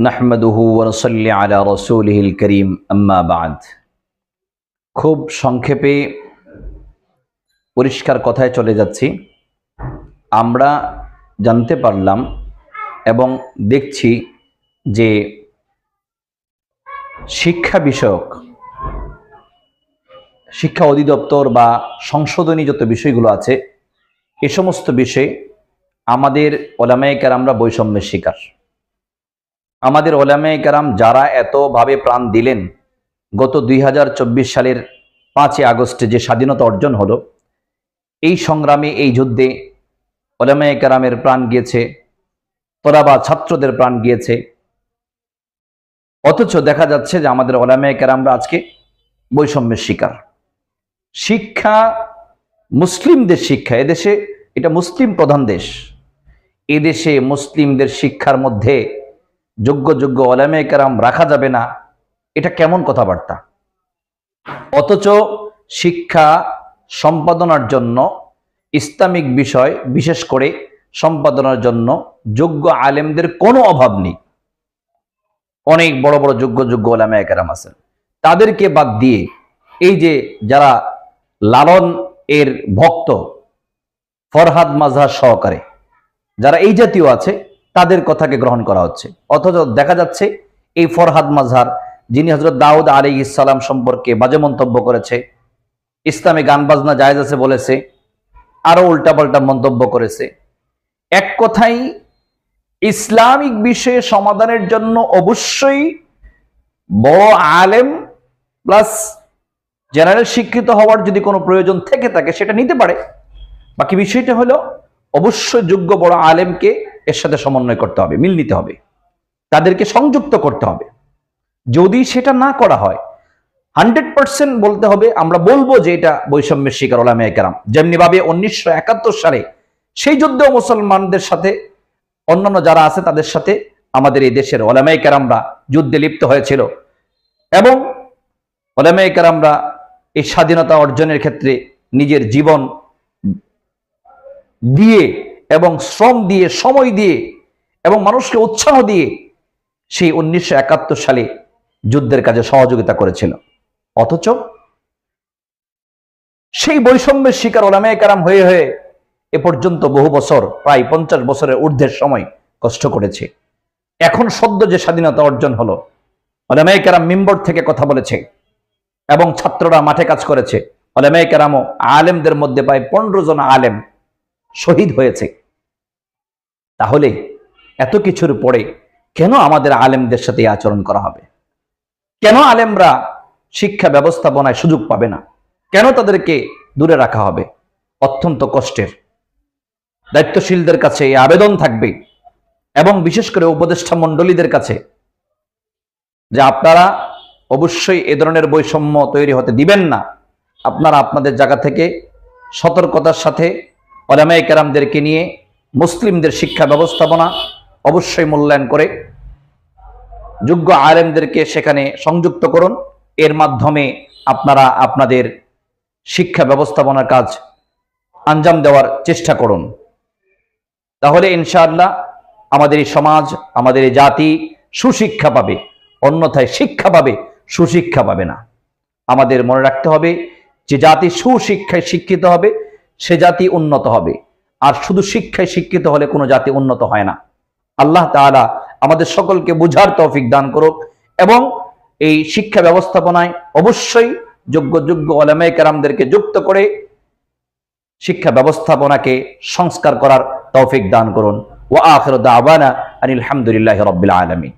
নাহমাদুহু ওয়া নুসাল্লি আলা রাসূলিহিল কারীম আম্মা বা'দ। খুব সংক্ষেপে পরিষ্কার কথায় চলে যাচ্ছি। আমরা জানতে পারলাম এবং দেখছি যে শিক্ষা বিষয়ক শিক্ষা অধিদপ্তর বা সংশোধনী যত বিষয়গুলো আছে এ সমস্ত বিষয়ে আমাদের ওলামায়ে কেরামরা বৈষম্যের শিকার। আমাদের ওলামায়ে কেরাম যারা এতভাবে প্রাণ দিলেন, গত 2024 সালের 5ই আগস্টে যে স্বাধীনতা অর্জন হলো, এই সংগ্রামে এই যুদ্ধে ওলামায়ে কেরামের প্রাণ গিয়েছে, তলাবা ছাত্রদের প্রাণ গিয়েছে। অথচ দেখা যাচ্ছে যে আমাদের ওলামায়ে কেরামরা আজকে বৈষম্যের শিকার। শিক্ষা মুসলিমদের শিক্ষা, এদেশে এটা মুসলিম প্রধান দেশ, এদেশে মুসলিমদের শিক্ষার মধ্যে যোগ্য যোগ্য ওলামায়ে কেরাম রাখা যাবে না, এটা কেমন কথাবার্তা? অথচ শিক্ষা সম্পাদনার জন্য ইসলামিক বিষয় বিশেষ করে সম্পাদনার জন্য যোগ্য আলেমদের কোনো অভাব নেই। অনেক বড় বড় যোগ্য যোগ্য ওলামায়ে কেরাম আছেন, তাদেরকে বাদ দিয়ে এই যে যারা লালন এর ভক্ত ফরহাদ মাযহার সহকারে যারা এই জাতীয় আছে তাদের কথাকে গ্রহণ করা হচ্ছে। অথচ দেখা যাচ্ছে এই ফরহাদ মাযহার, যিনি হযরত দাউদ আলাইহিস সালাম সম্পর্কে বাজে মন্তব্য করেছে, ইসলামে গান বাজনা জায়েজ আছে বলেছে, আরো উল্টাপাল্টা মন্তব্য করেছে, এক কথাই ইসলামিক বিষয়ে সমাধানের জন্য অবশ্যই বড় আলেম প্লাস জেনারেল শিক্ষিত হওয়ার যদি কোনো প্রয়োজন থেকে থাকে সেটা নিতে পারে। বাকি বিষয়টা হলো অবশ্যই যোগ্য বড় আলেমকে এর সাথে সমন্বয় করতে হবে, মিল নিতে হবে, তাদেরকে সংযুক্ত করতে হবে। যদি সেটা না করা হয় 100% বলতে হবে, আমরা বলবো যে এটা বৈষম্যের শিকার ওলামায়ে কেরাম। যেমনি ভাবে 1971 সালে সেই যুদ্ধেও মুসলমানদের সাথে অন্যান্য যারা আছে তাদের সাথে আমাদের এই দেশের ওলামায়ে কেরামরা যুদ্ধে লিপ্ত হয়েছিল এবং ওলামায়ে কেরামরা এই স্বাধীনতা অর্জনের ক্ষেত্রে নিজের জীবন দিয়ে এবং শ্রম দিয়ে, সময় দিয়ে এবং মানুষকে উৎসাহ দিয়ে সেই 1971 সালে যুদ্ধের কাজে সহযোগিতা করেছিল। অথচ সেই বৈষম্যের শিকার ওলামায়ে কেরাম হয়ে হয়ে এ পর্যন্ত বহু বছর, প্রায় 50 বছরের ঊর্ধ্বের সময় কষ্ট করেছে। এখন সদ্য যে স্বাধীনতা অর্জন হলো, ওলামায়ে কেরাম মিম্বর থেকে কথা বলেছে এবং ছাত্ররা মাঠে কাজ করেছে। ওলামায়ে কেরামও আলেমদের মধ্যে প্রায় 15 জন আলেম শহীদ হয়েছে। তাহলে এত কিছুর পরে কেন আমাদের আলেমদের সাথে আচরণ করা হবে? কেন আলেমরা শিক্ষা ব্যবস্থাপনায় সুযোগ পাবে না? কেন তাদেরকে দূরে রাখা হবে? অত্যন্ত কষ্টের। দায়িত্বশীলদের কাছে এই আবেদন থাকবে এবং বিশেষ করে উপদেষ্টা মণ্ডলীদের কাছে যে আপনারা অবশ্যই এ ধরনের বৈষম্য তৈরি হতে দিবেন না। আপনারা আপনাদের জায়গা থেকে সতর্কতার সাথে ওলামায়ে কেরামদেরকে নিয়ে মুসলিমদের শিক্ষা ব্যবস্থাপনা অবশ্যই মূল্যায়ন করে যোগ্য আলেমদেরকে সেখানে সংযুক্ত করুন। এর মাধ্যমে আপনারা আপনাদের শিক্ষা ব্যবস্থাপনার কাজ আঞ্জাম দেওয়ার চেষ্টা করুন। তাহলে ইনশাআল্লাহ আমাদের এই সমাজ, আমাদের এই জাতি সুশিক্ষা পাবে, অন্যথায় শিক্ষা পাবে, সুশিক্ষা পাবে না। আমাদের মনে রাখতে হবে যে জাতি সুশিক্ষায় শিক্ষিত হবে সে জাতি উন্নত হবে, আর শুধু শিক্ষায় শিক্ষিত হলে কোনো জাতি উন্নত হয় না। আল্লাহ তাআলা আমাদের সকলকে বুঝার তৌফিক দান করুক এবং এই শিক্ষা ব্যবস্থাপনায় অবশ্যই যোগ্য যোগ্য ওলামায়ে কেরামদেরকে যুক্ত করে শিক্ষা ব্যবস্থাপনাকে সংস্কার করার তৌফিক দান করুন। ওয়া আখিরু দাওয়ানা আনিল হামদুলিল্লাহি রাব্বিল আলামিন।